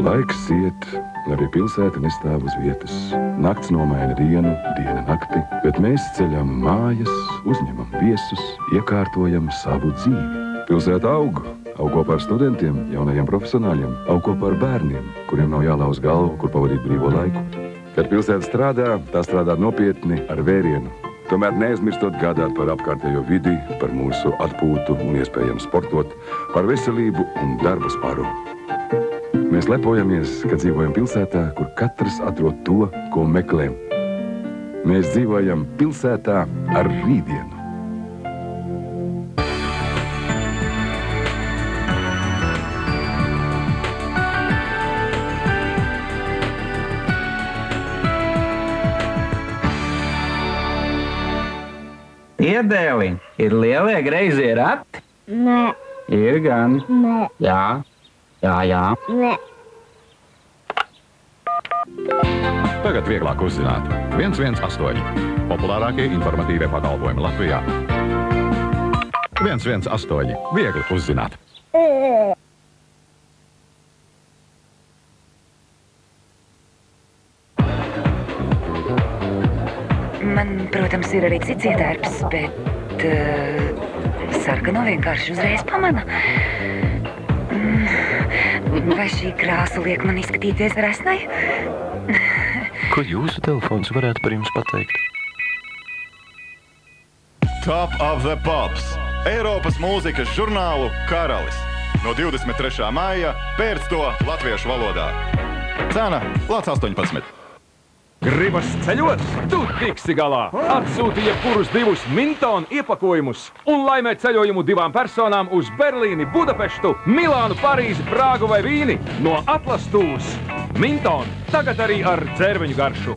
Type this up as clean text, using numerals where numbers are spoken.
Laiks iet, arī pilsēta nestāv uz vietas. Nakts nomaina dienu, diena nakti, bet mēs ceļam mājas, uzņemam viesus, iekārtojam savu dzīvi. Pilsēta aug kopā ar studentiem, jaunajiem profesionāļiem, aug kopā ar bērniem, kuriem nav jālauz galvu, kur pavadīt brīvo laiku. Kad pilsēta strādā, tā strādā nopietni ar vērienu. Tomēr neaizmirstot gādāt par apkārtējo vidi, par mūsu atpūtu un iespējām sportot, par veselību un darba sparu. Mēs lepojamies, ka dzīvojam pilsētā, kur katrs atrod to, ko meklē. Mēs dzīvojam pilsētā ar rītdienu. Iedēli, ir lielie greizie rati? Nē. Ir gan. Nē. Jā. Jā. Nē. Tagad vieglāk uzzināt. 118. Populārākie informatīvie pakalpojumi Latvijā. 118. Viegli uzzināt. Man, protams, ir arī cits iedarbs, bet sarkano vienkārši uzreiz pamana. Vai šī krāsa liek man izskatīties resnai? Ko jūsu telefons varētu par jums pateikt? Top of the Pops – Eiropas mūzikas žurnālu Karalis. No 23. maija pērc to latviešu valodā. Cena lāc 18. Gribas ceļot? Tu tiksi galā! Atsūti jebkurus 2 Minton iepakojumus un laimē ceļojumu 2 personām uz Berlīni, Budapeštu, Milānu, Parīzi, Prāgu vai Vīni no Atlas Tūs. Minton tagad arī ar dzērveņu garšu.